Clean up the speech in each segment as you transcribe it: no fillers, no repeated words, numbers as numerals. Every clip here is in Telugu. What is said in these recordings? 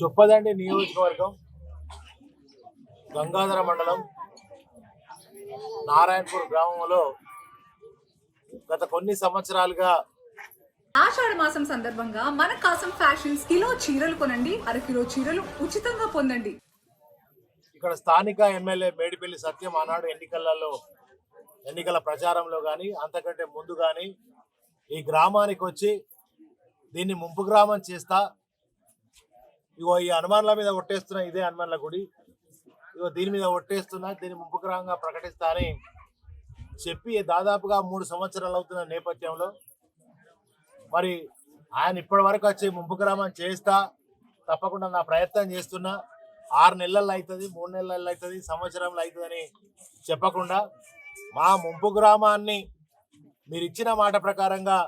చొప్పదండి నియోజకవర్గం గంగాధర మండలం నారాయణపూర్ గ్రామంలో గత కొన్ని సంవత్సరాలుగా ఆషాఢ మాసం సందర్భంగా మన కాసం ఫ్యాషన్స్ కిలో చీరలు కొనండి, అరకిలో చీరలు ఉచితంగా పొందండి. ఇక్కడ స్థానిక ఎమ్మెల్యే మేడిపల్లి సత్యం ఆనాడు ఎన్నికల ప్రచారంలో కానీ అంతకంటే ముందు కానీ ఈ గ్రామానికి వచ్చి దీన్ని ముంపు గ్రామం చేస్తా, ఇగో ఈ హనుమాన్ల మీద ఒట్టేస్తున్నా, ఇదే హనుమాన్ల గుడి, ఇగో దీని మీద ఒట్టేస్తున్నా, దీన్ని ముంపు గ్రామంగా ప్రకటిస్తా అని చెప్పి దాదాపుగా 3 సంవత్సరాలు అవుతున్న నేపథ్యంలో మరి ఆయన ఇప్పటి వరకు వచ్చి ముంపు గ్రామం చేస్తా, తప్పకుండా నా ప్రయత్నం చేస్తున్నా, 6 నెలల్లో అవుతుంది, 3 నెలల్లో అవుతుంది, సంవత్సరంలో అవుతుందని చెప్పకుండా మా ముంపు గ్రామాన్ని మీరు ఇచ్చిన మాట ప్రకారంగా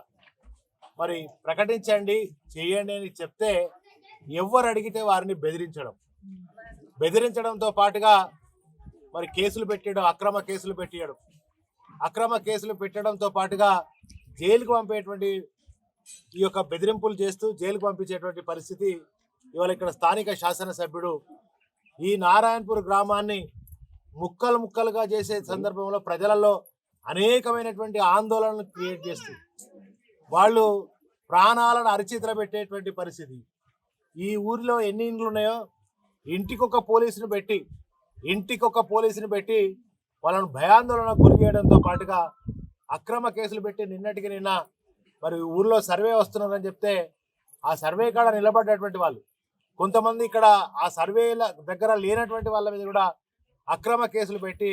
మరి ప్రకటించండి, చేయండి అని చెప్తే ఎవరు అడిగితే వారిని బెదిరించడంతో పాటుగా మరి కేసులు పెట్టడం, అక్రమ కేసులు పెట్టడంతో పాటుగా జైలుకు పంపేటువంటి ఈ యొక్క బెదిరింపులు చేస్తూ జైలుకు పంపించేటువంటి పరిస్థితి ఇవాళ ఇక్కడ స్థానిక శాసనసభ్యుడు ఈ నారాయణపూర్ గ్రామాన్ని ముక్కలుగా చేసే సందర్భంలో ప్రజలలో అనేకమైనటువంటి ఆందోళనలు క్రియేట్ చేస్తూ వాళ్ళు ప్రాణాలను అరిచేతిలో పెట్టేటువంటి పరిస్థితి. ఈ ఊరిలో ఎన్ని ఇండ్లు ఉన్నాయో ఇంటికొక పోలీసుని పెట్టి వాళ్ళను భయాందోళన గురి చేయడంతో పాటుగా అక్రమ కేసులు పెట్టి నిన్న మరి ఊర్లో సర్వే వస్తున్నారని చెప్తే ఆ సర్వే కాడ నిలబడ్డటువంటి వాళ్ళు కొంతమంది ఇక్కడ ఆ సర్వేల దగ్గర లేనటువంటి వాళ్ళ మీద కూడా అక్రమ కేసులు పెట్టి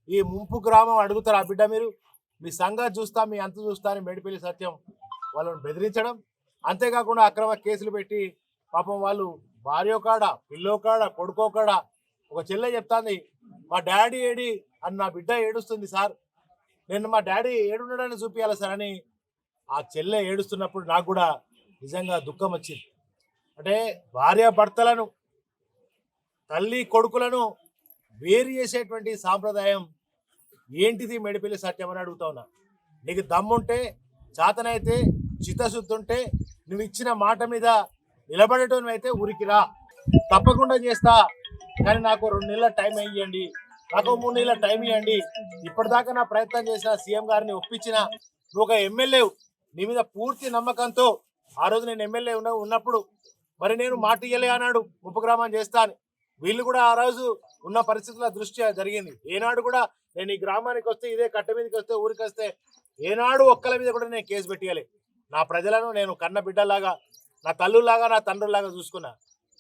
ఈ ముంపు గ్రామం అడుగుతారు, ఆ బిడ్డ మీరు మీ సంగతి చూస్తా, మీ అంత చూస్తా అని మేడిపల్లి సత్యం వాళ్ళని బెదిరించడం, అంతేకాకుండా అక్రమ కేసులు పెట్టి పాపం వాళ్ళు భార్యో కాడ, పిల్లో కాడ, కొడుకో కాడ ఒక చెల్లె చెప్తాంది, మా డాడీ ఏడి అని నా బిడ్డ ఏడుస్తుంది సార్, నేను మా డాడీ ఏడున్నాడని చూపించాలి సార్ అని ఆ చెల్లె ఏడుస్తున్నప్పుడు నాకు కూడా నిజంగా దుఃఖం వచ్చింది. అంటే భార్యాభర్తలను, తల్లి కొడుకులను వేరు చేసేటువంటి సాంప్రదాయం ఏంటిది మేడిపల్లి సత్యం అని అడుగుతా ఉన్నా. నీకు దమ్ముంటే, చేతనైతే, చిత్తశుద్ధి ఉంటే నువ్వు ఇచ్చిన మాట మీద నిలబడటం అయితే ఉరికిరా, తప్పకుండా చేస్తా, కానీ నాకు 2 నెలల టైం ఇవ్వండి, నాకు 3 నెలల టైం ఇవ్వండి, ఇప్పటిదాకా నా ప్రయత్నం చేసిన సీఎం గారిని ఒప్పించిన నువ్వు ఒక ఎమ్మెల్యే, నీ మీద పూర్తి నమ్మకంతో ఆ రోజు నేను ఎమ్మెల్యే ఉన్నప్పుడు మరి నేను మాట ఇయ్యలే అన్నాడు ముంపు గ్రామం చేస్తా అని. వీళ్ళు కూడా ఆ రోజు ఉన్న పరిస్థితుల దృష్ట్యా జరిగింది. ఏనాడు కూడా నేను ఈ గ్రామానికి వస్తే, ఇదే కట్ట మీదకి వస్తే, ఊరికి వస్తే ఏనాడు ఒక్కల మీద కూడా నేను కేసు పెట్టియాలి. నా ప్రజలను నేను కన్న బిడ్డలాగా, నా తల్లులాగా, నా తండ్రులాగా చూసుకున్నా.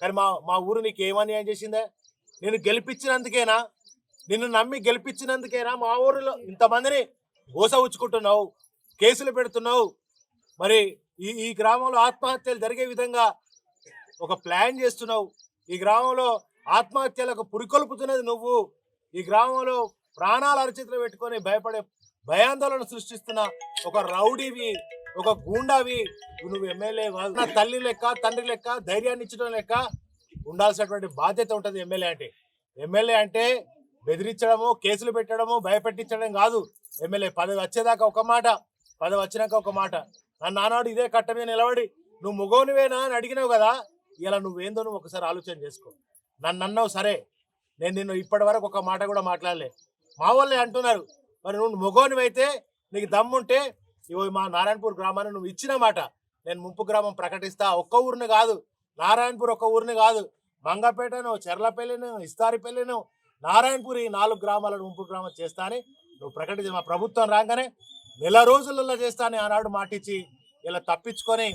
కానీ మా ఊరు నీకు ఏమన్యాయం చేసిందే? నేను గెలిపించినందుకేనా, నిన్ను నమ్మి గెలిపించినందుకేనా మా ఊరిలో ఇంతమందిని గోస ఉచ్చుకుంటున్నావు, కేసులు పెడుతున్నావు? మరి ఈ గ్రామంలో ఆత్మహత్యలు జరిగే విధంగా ఒక ప్లాన్ చేస్తున్నావు. ఈ గ్రామంలో ఆత్మహత్యలకు పురికొల్పుతున్నది నువ్వు. ఈ గ్రామంలో ప్రాణాల అరచేతిలో పెట్టుకొని భయాందోళన సృష్టిస్తున్న ఒక రౌడీవి, ఒక గూండావి నువ్వు. ఎమ్మెల్యే నా తల్లి లెక్క, తండ్రి లెక్క, ధైర్యాన్ని ఇచ్చడం లెక్క ఉండాల్సినటువంటి బాధ్యత ఉంటుంది ఎమ్మెల్యే అంటే బెదిరించడము, కేసులు పెట్టడము, భయపెట్టించడం కాదు. ఎమ్మెల్యే పదవి వచ్చేదాకా ఒక మాట, పదవి వచ్చినాక ఒక మాట. నన్ను నానాడు ఇదే కట్ట మీద నిలబడి నువ్వు మొగోనివేనా అని అడిగినావు కదా, ఇలా నువ్వేందో నువ్వు ఒకసారి ఆలోచన చేసుకో. నన్ను అన్నావు సరే, నేను నిన్ను ఇప్పటి వరకు ఒక మాట కూడా మాట్లాడలే. మా వాళ్ళే అంటున్నారు, మరి నువ్వు మొగోనివైతే, నీకు దమ్ముంటే ఇవో మా నారాయణపూర్ గ్రామాన్ని నువ్వు ఇచ్చిన మాట నేను ముంపు గ్రామం ప్రకటిస్తా. ఒక్క ఊరిని కాదు, నారాయణపూర్ ఒక్క ఊరిని కాదు, మంగపేటను, చెర్లపల్లిను, ఇస్తారిపల్లిను, నారాయణపూర్, ఈ 4 గ్రామాలను ముంపు గ్రామం చేస్తా అని నువ్వు ప్రకటించి మా ప్రభుత్వం రాగానే నెల రోజులలో చేస్తా అని ఆనాడు మాటిచ్చి ఇలా తప్పించుకొని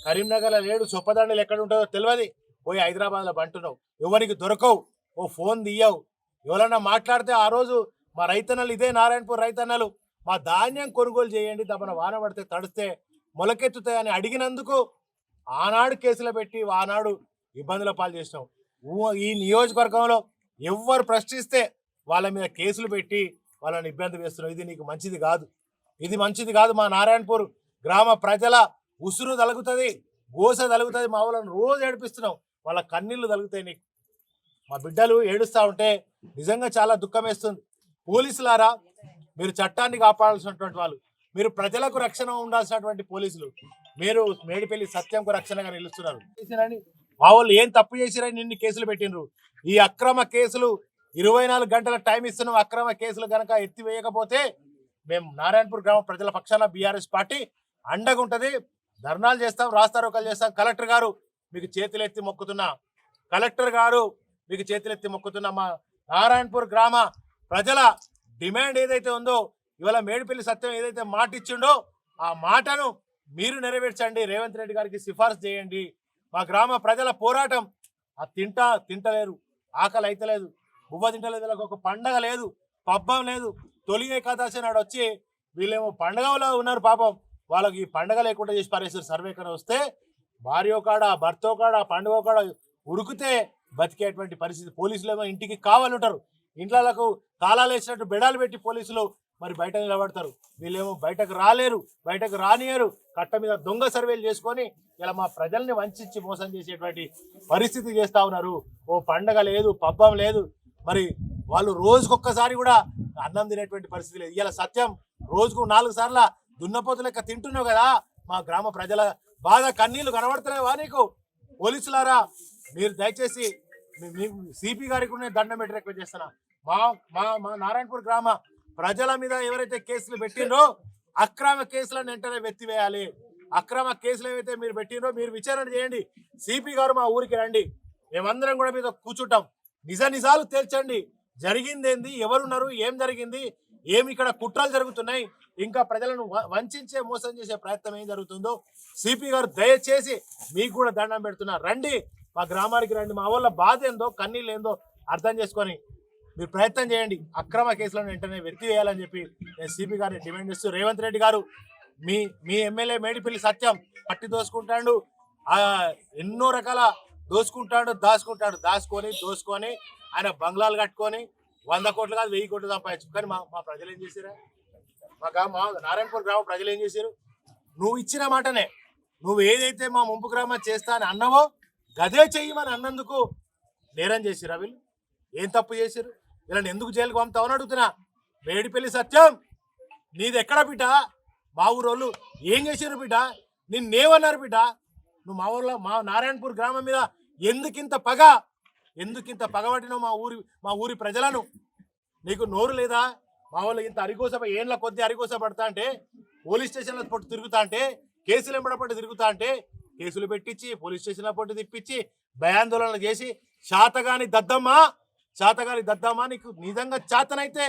కరీంనగర్లో లేడు, చొప్పదండలు ఎక్కడ ఉంటుందో తెలియదు, పోయి హైదరాబాద్లో బంటున్నావు. ఎవరికి దొరకవు, ఓ ఫోన్ తీయవు. ఎవరన్నా మాట్లాడితే ఆ రోజు మా రైతన్నలు, ఇదే నారాయణపూర్ రైతన్నలు, మా ధాన్యం కొనుగోలు చేయండి, దమన వాన పడితే తడిస్తే మొలకెత్తుతాయని అడిగినందుకు ఆనాడు కేసులు పెట్టి ఆనాడు ఇబ్బందుల పాలు చేసినాం. ఈ నియోజకవర్గంలో ఎవరు ప్రశ్నిస్తే వాళ్ళ మీద కేసులు పెట్టి వాళ్ళని ఇబ్బంది వేస్తున్నాం. ఇది నీకు మంచిది కాదు. మా నారాయణపూర్ గ్రామ ప్రజల ఉసురు తలుగుతుంది, గోస తలుగుతుంది. మా వాళ్ళని రోజు ఏడిపిస్తున్నాం, వాళ్ళ కన్నీళ్లు తలుగుతాయి నీకు. మా బిడ్డలు ఏడుస్తూ ఉంటే నిజంగా చాలా దుఃఖం వేస్తుంది. పోలీసులారా, మీరు చట్టాన్ని కాపాడాల్సినటువంటి వాళ్ళు, మీరు ప్రజలకు రక్షణ ఉండాల్సినటువంటి పోలీసులు, మీరు మేడిపల్లి సత్యంకు రక్షణగా నిలుస్తున్నారు. మా వాళ్ళు ఏం తప్పు చేసిరని నిన్ను కేసులు పెట్టినరు. ఈ అక్రమ కేసులు 24 గంటల టైం ఇస్తున్నాం. అక్రమ కేసులు గనక ఎత్తివేయకపోతే మేము నారాయణపూర్ గ్రామ ప్రజల పక్షాన బీఆర్ఎస్ పార్టీ అండగా ఉంటది. ధర్నాలు చేస్తాం, రాస్తారోకలు చేస్తాం. కలెక్టర్ గారు మీకు చేతులెత్తి మొక్కుతున్నా, కలెక్టర్ గారు మీకు చేతులెత్తి మొక్కుతున్నా. మా నారాయణపూర్ గ్రామ ప్రజల డిమాండ్ ఏదైతే ఉందో, ఇవాళ మేడిపల్లి సత్యం ఏదైతే మాట ఇచ్చిండో ఆ మాటను మీరు నెరవేర్చండి. రేవంత్ రెడ్డి గారికి సిఫార్సు చేయండి. మా గ్రామ ప్రజల పోరాటం ఆ తింటలేరు, ఆకలి అయితలేదు, బువ్వ తింటలేదు, వీళ్ళకి ఒక పండగ లేదు, పబ్బం లేదు. తొలి ఏకాదశి నాడు వచ్చి వీళ్ళేమో పండగలో ఉన్నారు. పాపం వాళ్ళకి ఈ పండగ లేకుండా చేసి పారేసారు. సర్వే కన్నా వస్తే భార్య కాడ, భర్త కాడ, పండుగ కాడ ఉరికితే బతికేటువంటి పరిస్థితి. పోలీసులు ఏమో ఇంటికి కావాలంటారు, ఇంట్లకు తాళాలు వేసినట్టు బెడాలు పెట్టి పోలీసులు మరి బయట నిలబడతారు. వీళ్ళేమో బయటకు రాలేరు, బయటకు రానియరు. కట్ట మీద దొంగ సర్వేలు చేసుకొని ఇలా మా ప్రజల్ని వంచి మోసం చేసేటువంటి పరిస్థితి చేస్తా ఉన్నారు. ఓ పండగ లేదు, పబ్బం లేదు. మరి వాళ్ళు రోజుకొక్కసారి కూడా అన్నం తినేటువంటి పరిస్థితి లేదు. ఇలా సత్యం రోజుకు 4 సార్లు దున్నపోతు లెక్క తింటున్నావు కదా. మా గ్రామ ప్రజల బాధ కన్నీళ్లు కనబడుతున్నావా నీకు? పోలీసులారా మీరు దయచేసి సిపి గారికి నేను దండం పెట్టి రిక్వెస్ట్ చేస్తున్నా. మా నారాయణపూర్ గ్రామ ప్రజల మీద ఎవరైతే కేసులు పెట్టిండ్రో అక్రమ కేసులను వెంటనే వెత్తివేయాలి. అక్రమ కేసులు ఏవైతే మీరు పెట్టిండ్రో మీరు విచారణ చేయండి. సిపి గారు మా ఊరికి రండి, మేమందరం కూడా మీద కూర్చుంటాం. నిజాలు తేల్చండి. జరిగిందేంది, ఎవరున్నారు, ఏం జరిగింది, ఏమి ఇక్కడ కుట్రలు జరుగుతున్నాయి, ఇంకా ప్రజలను వంచే మోసం చేసే ప్రయత్నం ఏం జరుగుతుందో సిపి గారు దయచేసి మీకు కూడా దండం పెడుతున్నా. రండి, మా గ్రామానికి రండి. మా వాళ్ళ బాధ ఏందో, కన్నీళ్ళు ఏందో అర్థం చేసుకొని మీరు ప్రయత్నం చేయండి. అక్రమ కేసులను వెంటనే వెత్తివేయాలని చెప్పి నేను సిపి గారిని డిమాండ్ చేస్తూ, రేవంత్ రెడ్డి గారు మీ ఎమ్మెల్యే మేడిపల్లి సత్యం పట్టి దోసుకుంటాడు, ఎన్నో రకాల దోసుకొని ఆయన బంగ్లాలు కట్టుకొని 100 కోట్లు కాదు 1000 కోట్లు సంపాదించు. కానీ మా ప్రజలు ఏం చేశారా? మా నారాయణపూర్ గ్రామ ప్రజలు ఏం చేశారు? నువ్వు ఇచ్చిన మాటనే, నువ్వు ఏదైతే మా ముంపు గ్రామం చేస్తా అని అన్నావో గదే చెయ్యమని అన్నందుకు నేరం చేసిరా వీళ్ళు? ఏం తప్పు చేశారు? వీళ్ళని ఎందుకు జైలుకు పంపుతావని అడుగుతున్నా. మేడిపల్లి సత్యం నీది ఎక్కడ బిడ్డ? మా ఊరోళ్ళు ఏం చేశారు బిడ్డ? నిన్నేమన్నారు బిడ్డ? నువ్వు మా నారాయణపూర్ గ్రామం మీద ఎందుకింత పగబట్టినావు? మా ఊరి ప్రజలను నీకు నోరు లేదా? మా వాళ్ళు ఇంత ఏళ్ళ కొద్ది అరికోస పడతా అంటే, పోలీస్ స్టేషన్ల పొట్టు తిరుగుతా అంటే, కేసులు ఎంబడపట్టు తిరుగుతా అంటే, కేసులు పెట్టించి పోలీస్ స్టేషన్ల పొట్టు తిప్పించి భయాందోళనలు చేసి శాతగాని దద్దమ్మా నీకు నిజంగా చేతనైతే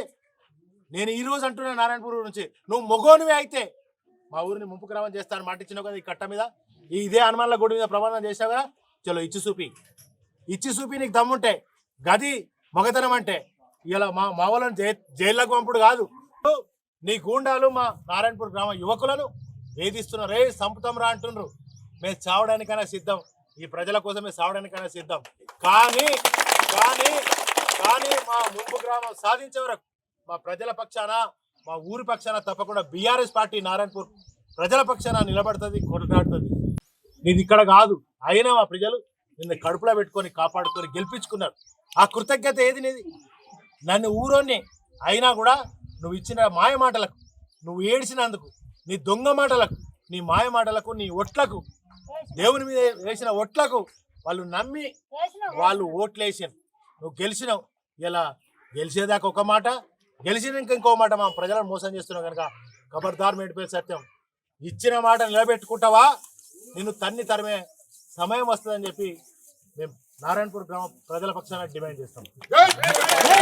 నేను ఈ రోజు అంటున్నా నారాయణపూర్ నుంచి నువ్వు మొగోనివే అయితే మా ఊరిని ముంపు గ్రామం చేస్తాను మాటిచ్చినావు కదా. ఈ కట్ట మీద ఇదే హనుమాన్ల గుడి మీద ప్రమాణం చేసావు కదా. చలో ఇచ్చి చూపి నీకు దమ్ముంటే గది మగతనం అంటే. ఇలా మా వాళ్ళని జైల్లోకి పంపుడు కాదు. నీ గూండాలు మా నారాయణపూర్ గ్రామ యువకులను వేధిస్తున్నారు. సంపుతం రా అంటున్నారు. మేము చావడానికైనా సిద్ధం, ఈ ప్రజల కోసమే చావడానికైనా సిద్ధం. కానీ మా ముంపు గ్రామం సాధించే వరకు మా ప్రజల పక్షాన, మా ఊరి పక్షాన తప్పకుండా బీఆర్ఎస్ పార్టీ నారాయణపూర్ ప్రజల పక్షాన నిలబడుతుంది, కొట్లాడుతుంది. నీది ఇక్కడ కాదు. అయినా మా ప్రజలు నిన్ను కడుపులో పెట్టుకొని కాపాడుకొని గెలిపించుకున్నారు. ఆ కృతజ్ఞత ఏది నీది? నన్ను ఊరోని అయినా కూడా నువ్వు ఇచ్చిన మాయ మాటలకు, నువ్వు ఏడ్చినందుకు, నీ దొంగ మాటలకు, నీ మాయ మాటలకు, నీ ఒట్లకు, దేవుని మీద వేసిన ఒట్లకు వాళ్ళు నమ్మి వాళ్ళు ఓట్లేసాను. నువ్వు గెలిచినావు. ఇలా గెలిచేదాకా ఒక మాట, గెలిచినాక ఇంకో మాట మా ప్రజలను మోసం చేస్తున్నావు కనుక ఖబర్దార్ మేడిపల్లి సత్యం. ఇచ్చిన మాట నిలబెట్టుకుంటావా? నిన్ను తరిమే సమయం వస్తుందని చెప్పి మేము నారాయణపూర్ గ్రామ ప్రజల పక్షాన డిమాండ్ చేస్తాం.